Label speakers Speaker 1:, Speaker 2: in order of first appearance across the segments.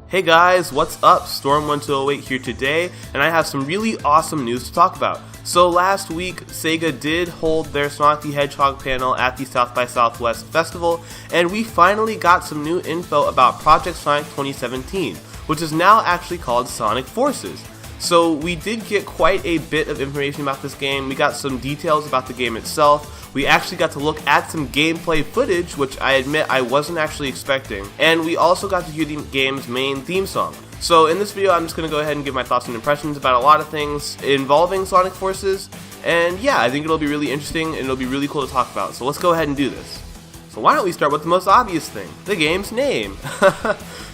Speaker 1: Hey guys, what's up? Storm1208 here today, and I have some really awesome news to talk about. So last week, Sega did hold their Sonic the Hedgehog panel at the South by Southwest Festival, and we finally got some new info about Project Sonic 2017, which is now actually called Sonic Forces. So we did get quite a bit of information about this game. We got some details about the game itself. We actually got to look at some gameplay footage, which I admit I wasn't actually expecting. And we also got to hear the game's main theme song. So in this video, I'm just going to go ahead and give my thoughts and impressions about a lot of things involving Sonic Forces. And yeah, I think it'll be really interesting and it'll be really cool to talk about. So let's go ahead and do this. So why don't we start with the most obvious thing, the game's name.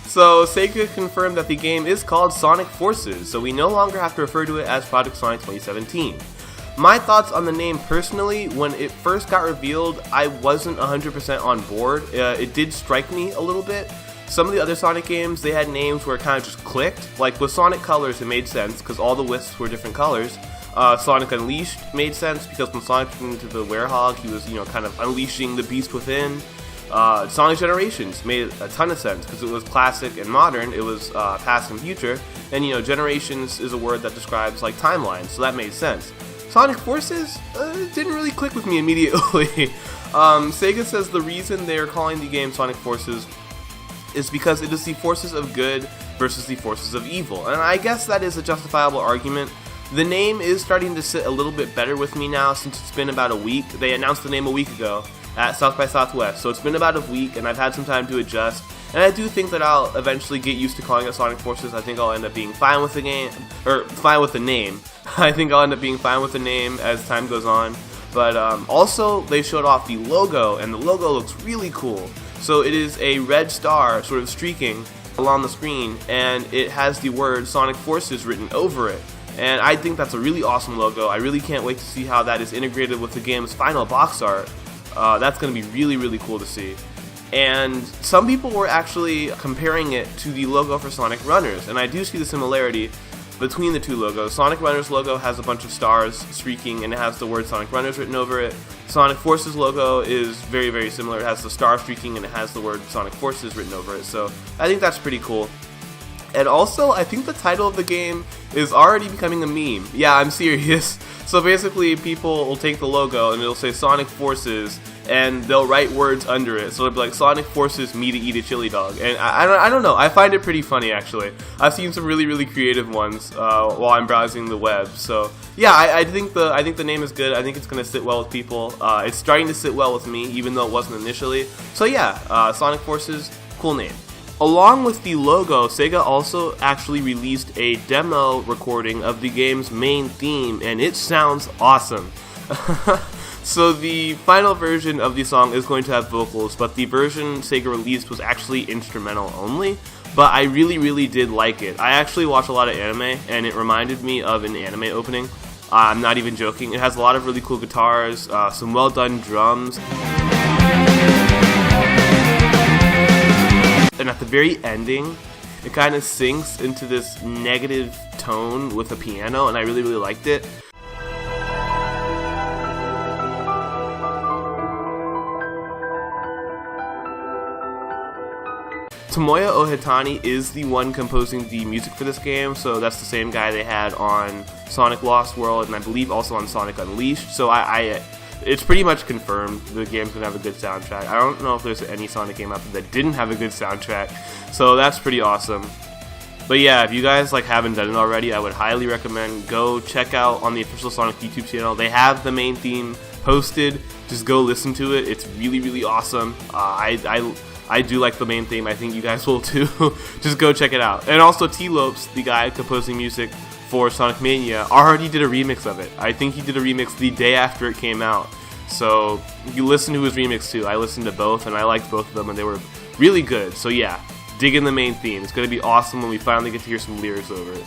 Speaker 1: So Sega confirmed that the game is called Sonic Forces, so we no longer have to refer to it as Project Sonic 2017. My thoughts on the name personally, when it first got revealed, I wasn't 100% on board. It did strike me a little bit. Some of the other Sonic games, they had names where it kind of just clicked. Like with Sonic Colors, it made sense because all the wisps were different colors. Sonic Unleashed made sense because when Sonic turned into the Werehog, he was, kind of unleashing the beast within. Sonic Generations made a ton of sense because it was classic and modern. It was past and future, and Generations is a word that describes like timelines, so that made sense. Sonic Forces didn't really click with me immediately. Sega says the reason they are calling the game Sonic Forces is because it is the forces of good versus the forces of evil, and I guess that is a justifiable argument. The name is starting to sit a little bit better with me now since it's been about a week. They announced the name a week ago at South by Southwest, so it's been about a week and I've had some time to adjust, and I do think that I'll eventually get used to calling it Sonic Forces. I think I'll end up being fine with the game, or fine with the name. I think I'll end up being fine with the name as time goes on, but also they showed off the logo, and the logo looks really cool. So it is a red star sort of streaking along the screen, and it has the word Sonic Forces written over it. And I think that's a really awesome logo. I really can't wait to see how that is integrated with the game's final box art. That's going to be really, really cool to see. And some people were actually comparing it to the logo for Sonic Runners, and I do see the similarity between the two logos. Sonic Runners logo has a bunch of stars streaking and it has the word Sonic Runners written over it. Sonic Forces logo is very, very similar. It has the star streaking and it has the word Sonic Forces written over it, so I think that's pretty cool. And also, I think the title of the game is already becoming a meme. Yeah, I'm serious. So basically, people will take the logo and it'll say Sonic Forces, and they'll write words under it. So it'll be like, Sonic Forces me to eat a chili dog. And I don't know, I find it pretty funny actually. I've seen some really, really creative ones while I'm browsing the web. So yeah, I think the name is good. I think it's going to sit well with people. It's starting to sit well with me, even though it wasn't initially. So yeah, Sonic Forces, cool name. Along with the logo, Sega also actually released a demo recording of the game's main theme, and it sounds awesome. So the final version of the song is going to have vocals, but the version Sega released was actually instrumental only, but I really, really did like it. I actually watch a lot of anime, and it reminded me of an anime opening. I'm not even joking. It has a lot of really cool guitars, some well done drums. And at the very ending, it kind of sinks into this negative tone with a piano, and I really, really liked it. Tomoya Ohtani is the one composing the music for this game, so that's the same guy they had on Sonic Lost World, and I believe also on Sonic Unleashed, so it's pretty much confirmed the game's going to have a good soundtrack. I don't know if there's any Sonic game out there that didn't have a good soundtrack, so that's pretty awesome. But yeah, if you guys haven't done it already, I would highly recommend go check out on the official Sonic YouTube channel. They have the main theme posted. Just go listen to it. It's really, really awesome. I do like the main theme. I think you guys will too. Just go check it out. And also T-Lopes, the guy composing music for Sonic Mania, already did a remix of it. I think he did a remix the day after it came out. So you listen to his remix too. I listened to both and I liked both of them and they were really good. So yeah, dig in the main theme. It's going to be awesome when we finally get to hear some lyrics over it.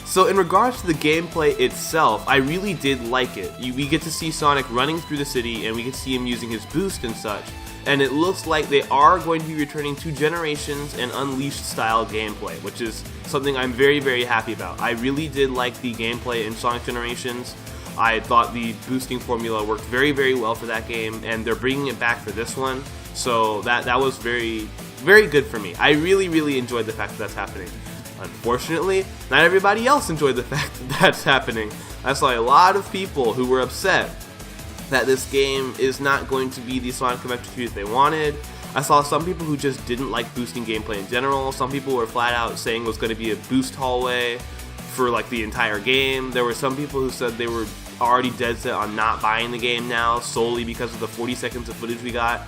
Speaker 1: So in regards to the gameplay itself, I really did like it. We get to see Sonic running through the city and we get to see him using his boost and such. And it looks like they are going to be returning to Generations and Unleashed style gameplay, which is something I'm very, very happy about. I really did like the gameplay in Sonic Generations. I thought the boosting formula worked very, very well for that game, and they're bringing it back for this one. So that was very, very good for me. I really, really enjoyed the fact that that's happening. Unfortunately, not everybody else enjoyed the fact that that's happening. I saw a lot of people who were upset that this game is not going to be the Sonic Adventure 3 that they wanted. I saw some people who just didn't like boosting gameplay in general. Some people were flat out saying it was going to be a boost hallway for like the entire game. There were some people who said they were already dead set on not buying the game now solely because of the 40 seconds of footage we got,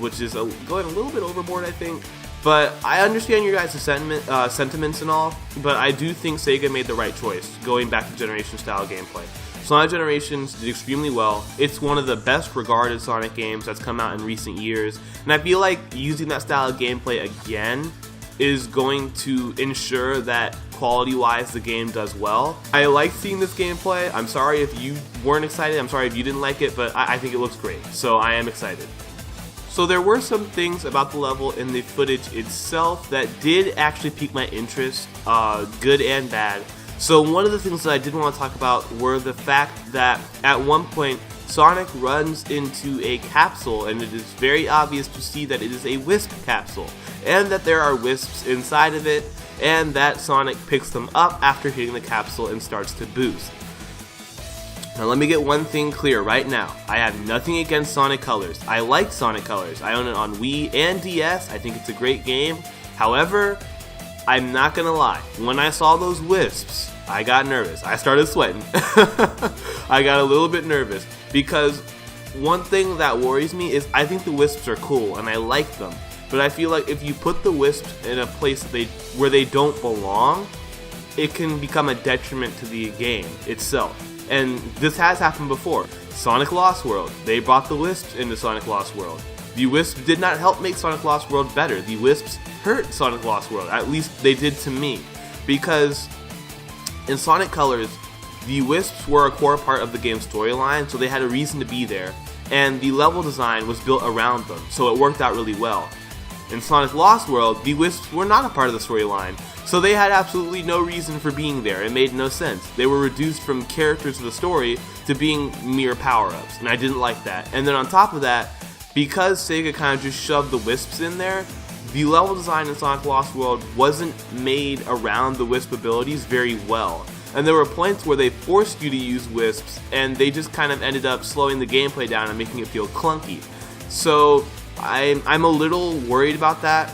Speaker 1: which is going a little bit overboard, I think. But I understand your guys' sentiments and all, but I do think Sega made the right choice going back to Generation style gameplay. Sonic Generations did extremely well. It's one of the best regarded Sonic games that's come out in recent years, and I feel like using that style of gameplay again is going to ensure that quality-wise the game does well. I like seeing this gameplay. I'm sorry if you weren't excited, I'm sorry if you didn't like it, but I think it looks great, so I am excited. So there were some things about the level in the footage itself that did actually pique my interest, good and bad. So one of the things that I did want to talk about were the fact that at one point Sonic runs into a capsule, and it is very obvious to see that it is a wisp capsule, and that there are wisps inside of it, and that Sonic picks them up after hitting the capsule and starts to boost. Now let me get one thing clear right now. I have nothing against Sonic Colors. I like Sonic Colors. I own it on Wii and DS. I think it's a great game. However, I'm not gonna lie. When I saw those wisps, I got nervous. I started sweating. I got a little bit nervous because one thing that worries me is I think the wisps are cool and I like them. But I feel like if you put the wisps in a place where they don't belong, it can become a detriment to the game itself. And this has happened before. Sonic Lost World, they brought the wisps into Sonic Lost World. The wisps did not help make Sonic Lost World better. The wisps hurt Sonic Lost World, at least they did to me. Because in Sonic Colors, the wisps were a core part of the game's storyline, so they had a reason to be there. And the level design was built around them, so it worked out really well. In Sonic Lost World, the wisps were not a part of the storyline, so they had absolutely no reason for being there. It made no sense. They were reduced from characters of the story to being mere power-ups, and I didn't like that. And then on top of that, because Sega kind of just shoved the wisps in there, the level design in Sonic Lost World wasn't made around the wisp abilities very well. And there were points where they forced you to use wisps, and they just kind of ended up slowing the gameplay down and making it feel clunky. So I'm a little worried about that.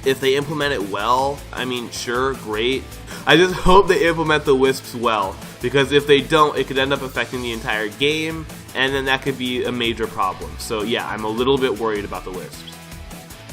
Speaker 1: If they implement it well, I mean, sure, great. I just hope they implement the wisps well, because if they don't, it could end up affecting the entire game, and then that could be a major problem. So yeah, I'm a little bit worried about the wisps.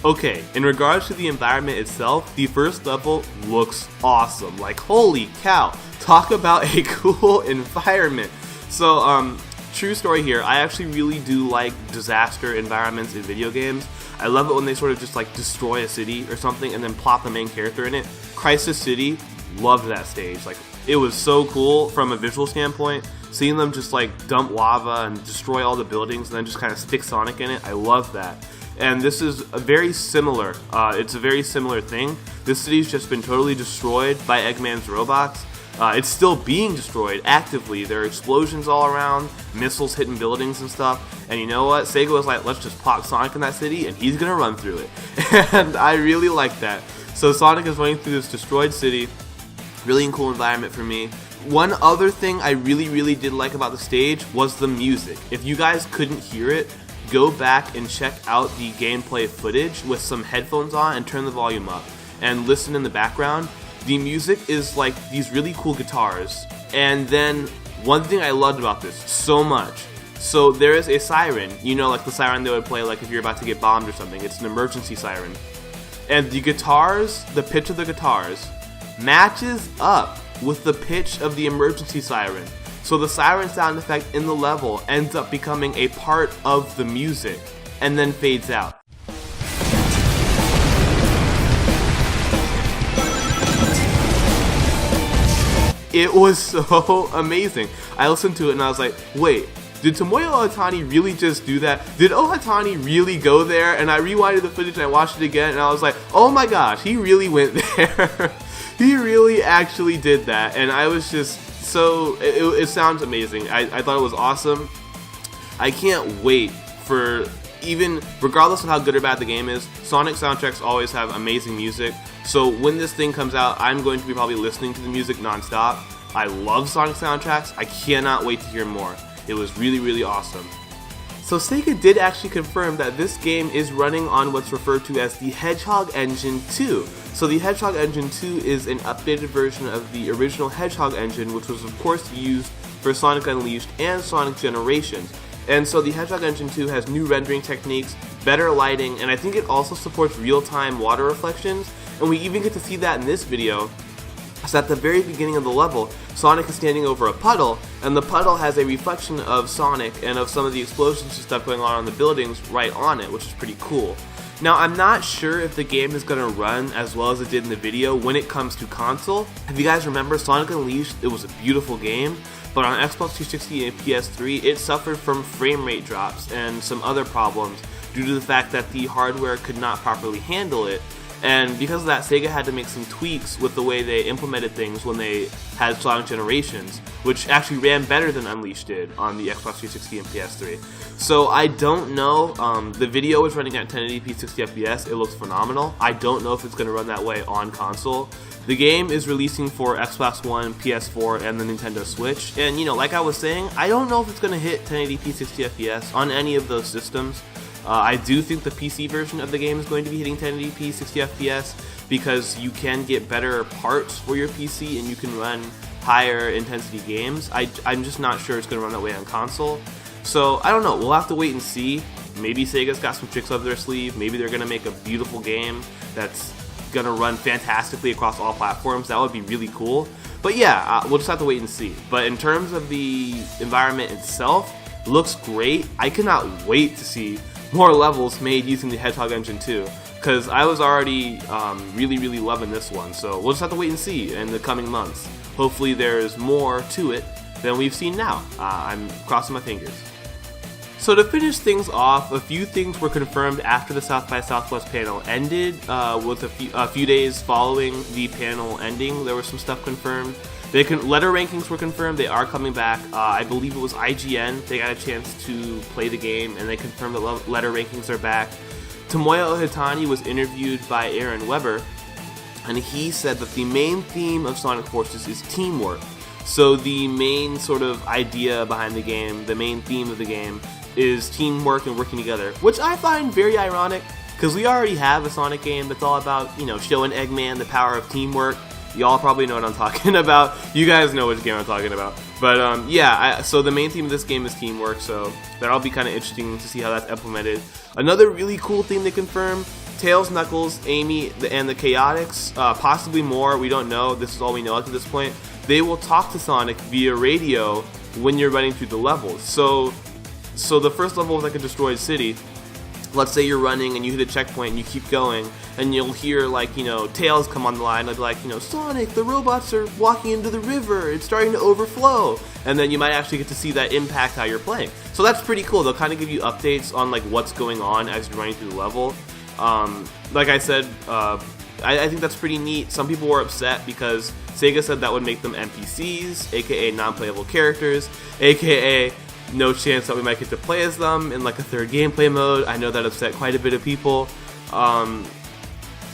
Speaker 1: Okay, in regards to the environment itself, the first level looks awesome. Like, holy cow, talk about a cool environment. So, true story here, I actually really do like disaster environments in video games. I love it when they sort of just like destroy a city or something and then plop the main character in it. Crisis City, loved that stage. Like, it was so cool from a visual standpoint. Seeing them just like dump lava and destroy all the buildings and then just kind of stick Sonic in it, I love that. And this is a very similar, it's a very similar thing. This city's just been totally destroyed by Eggman's robots. It's still being destroyed actively. There are explosions all around, missiles hitting buildings and stuff. And you know what? Sega was like, let's just plop Sonic in that city and he's gonna run through it. And I really like that. So Sonic is running through this destroyed city. Really cool environment for me. One other thing I really did like about the stage was the music. If you guys couldn't hear it, go back and check out the gameplay footage with some headphones on and turn the volume up and listen in the background. The music is like these really cool guitars. And then one thing I loved about this so much, so there is a siren, you know, like the siren they would play like if you're about to get bombed or something. It's an emergency siren. And the guitars, the pitch of the guitars matches up with the pitch of the emergency siren. So the siren sound effect in the level ends up becoming a part of the music and then fades out. It was so amazing. I listened to it and I was like, wait, did Tomoyo Ohtani really just do that? Did Ohtani really go there? And I rewinded the footage and I watched it again and I was like, oh my gosh, he really went there. He really actually did that. And I was just so it sounds amazing. I thought it was awesome. I can't wait for, even regardless of how good or bad the game is, Sonic soundtracks always have amazing music. So when this thing comes out, I'm going to be probably listening to the music nonstop. I love Sonic soundtracks. I cannot wait to hear more. It was really, really awesome. So Sega did actually confirm that this game is running on what's referred to as the Hedgehog Engine 2. So the Hedgehog Engine 2 is an updated version of the original Hedgehog engine, which was of course used for Sonic Unleashed and Sonic Generations. And so the Hedgehog Engine 2 has new rendering techniques, better lighting, and I think it also supports real-time water reflections. And we even get to see that in this video. So at the very beginning of the level, Sonic is standing over a puddle, and the puddle has a reflection of Sonic and of some of the explosions and stuff going on the buildings right on it, which is pretty cool. Now, I'm not sure if the game is going to run as well as it did in the video when it comes to console. If you guys remember, Sonic Unleashed, it was a beautiful game, but on Xbox 360 and PS3, it suffered from frame rate drops and some other problems due to the fact that the hardware could not properly handle it. And because of that, Sega had to make some tweaks with the way they implemented things when they had Sonic Generations, which actually ran better than Unleashed did on the Xbox 360 and PS3. So I don't know, the video is running at 1080p 60 FPS, it looks phenomenal. I don't know if it's going to run that way on console. The game is releasing for Xbox One, PS4, and the Nintendo Switch, and you know, like I was saying, I don't know if it's going to hit 1080p 60 FPS on any of those systems. I do think the PC version of the game is going to be hitting 1080p 60 FPS because you can get better parts for your PC and you can run higher intensity games. I'm just not sure it's going to run that way on console. So I don't know, we'll have to wait and see. Maybe Sega's got some tricks up their sleeve. Maybe they're going to make a beautiful game that's going to run fantastically across all platforms. That would be really cool. But yeah, we'll just have to wait and see. But in terms of the environment itself, looks great. I cannot wait to see more levels made using the Hedgehog Engine 2, because I was already really loving this one. So we'll just have to wait and see in the coming months. Hopefully there's more to it than we've seen now. I'm crossing my fingers. So to finish things off, a few things were confirmed after the South by Southwest panel ended. With a few days following the panel ending, there was some stuff confirmed. Letter rankings were confirmed. They are coming back. I believe it was IGN. They got a chance to play the game, and they confirmed that letter rankings are back. Tomoya Ohitani was interviewed by Aaron Weber, and he said that the main theme of Sonic Forces is teamwork. So the main sort of idea behind the game, the main theme of the game, is teamwork and working together, which I find very ironic, because we already have a Sonic game that's all about, you know, showing Eggman the power of teamwork. Y'all probably know what I'm talking about. You guys know which game I'm talking about. But yeah, so the main theme of this game is teamwork, so that'll be kind of interesting to see how that's implemented. Another really cool thing they confirmed, Tails, Knuckles, Amy, and the Chaotix, possibly more, we don't know, this is all we know up to this point. They will talk to Sonic via radio when you're running through the levels. So the first level is like a destroyed city. Let's say you're running and you hit a checkpoint and you keep going, and you'll hear, like, you know, Tails come on the line, like, you know, Sonic, the robots are walking into the river, it's starting to overflow, and then you might actually get to see that impact how you're playing. So that's pretty cool. They'll kind of give you updates on, like, what's going on as you're running through the level. Like I said, I think that's pretty neat. Some people were upset because Sega said that would make them NPCs, aka non-playable characters, aka no chance that we might get to play as them in like a third gameplay mode. I know that upset quite a bit of people.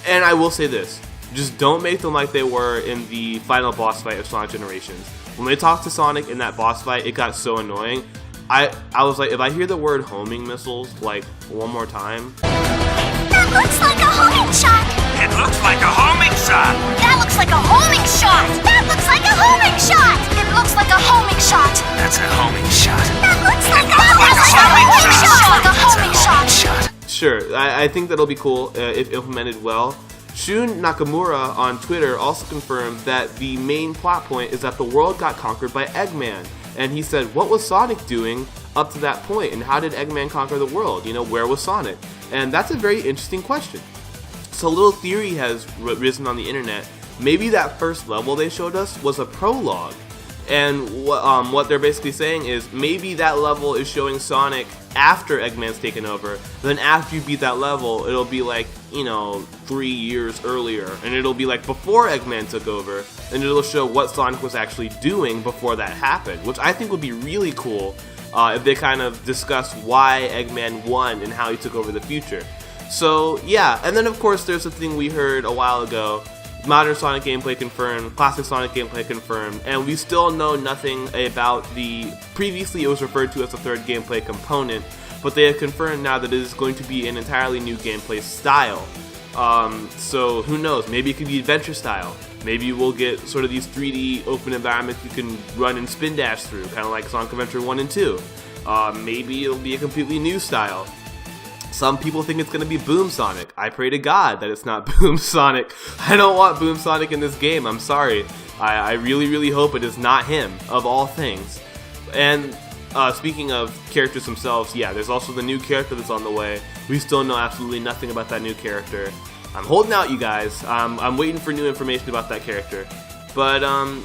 Speaker 1: And I will say this, just don't make them like they were in the final boss fight of Sonic Generations. When they talked to Sonic in that boss fight, it got so annoying. I was like, if I hear the word homing missiles like one more time.
Speaker 2: That looks like a homing shot.
Speaker 3: It looks like a homing shot.
Speaker 2: That looks like a homing shot. That looks like a homing shot. It looks like a homing shot.
Speaker 3: That's a homing shot.
Speaker 2: That looks like a homing shot. Like a homing shot.
Speaker 1: Sure, I think that'll be cool if implemented well. Shun Nakamura on Twitter also confirmed that the main plot point is that the world got conquered by Eggman. And he said, what was Sonic doing up to that point? And how did Eggman conquer the world? You know, where was Sonic? And that's a very interesting question. So a little theory has risen on the internet. Maybe that first level they showed us was a prologue. And what they're basically saying is maybe that level is showing Sonic after Eggman's taken over. Then after you beat that level, it'll be like, you know, 3 years earlier. And it'll be like before Eggman took over. And it'll show what Sonic was actually doing before that happened. Which I think would be really cool if they kind of discuss why Eggman won and how he took over the future. So yeah, and then of course there's the thing we heard a while ago. Modern Sonic gameplay confirmed, classic Sonic gameplay confirmed, and we still know nothing about previously it was referred to as the third gameplay component, but they have confirmed now that it is going to be an entirely new gameplay style. So who knows, maybe it could be adventure style. Maybe we'll get sort of these 3D open environments you can run and spin dash through, kind of like Sonic Adventure 1 and 2. Maybe it'll be a completely new style. Some people think it's going to be Boom Sonic. I pray to God that it's not Boom Sonic. I don't want Boom Sonic in this game. I'm sorry. I really, really hope it is not him, of all things. And speaking of characters themselves, yeah, there's also the new character that's on the way. We still know absolutely nothing about that new character. I'm holding out, you guys. I'm waiting for new information about that character. But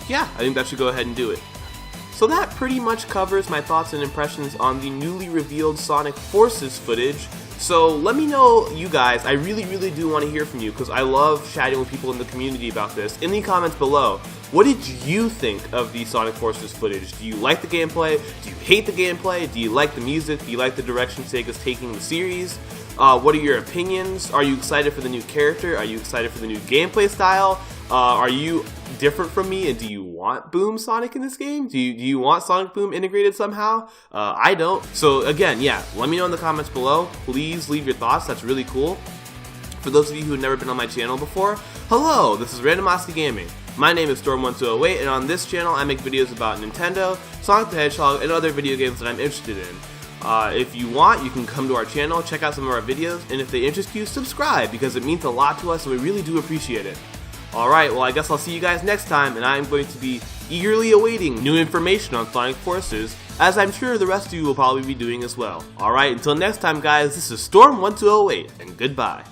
Speaker 1: yeah, I think that should go ahead and do it. So that pretty much covers my thoughts and impressions on the newly revealed Sonic Forces footage. So let me know, you guys, I really, really do want to hear from you because I love chatting with people in the community about this. In the comments below, what did you think of the Sonic Forces footage? Do you like the gameplay? Do you hate the gameplay? Do you like the music? Do you like the direction Sega's taking the series? What are your opinions? Are you excited for the new character? Are you excited for the new gameplay style? Are you different from me, and do you want Boom Sonic in this game? Do you want Sonic Boom integrated somehow? I don't. So again, yeah, let me know in the comments below. Please leave your thoughts. That's really cool. For those of you who have never been on my channel before, hello, this is Randomosity Gaming. My name is Storm1208, and on this channel I make videos about Nintendo, Sonic the Hedgehog, and other video games that I'm interested in. If you want, you can come to our channel, check out some of our videos, and if they interest you, subscribe, because it means a lot to us and we really do appreciate it. Alright, well I guess I'll see you guys next time, and I'm going to be eagerly awaiting new information on Sonic Forces, as I'm sure the rest of you will probably be doing as well. Alright, until next time guys, this is Storm1208, and goodbye.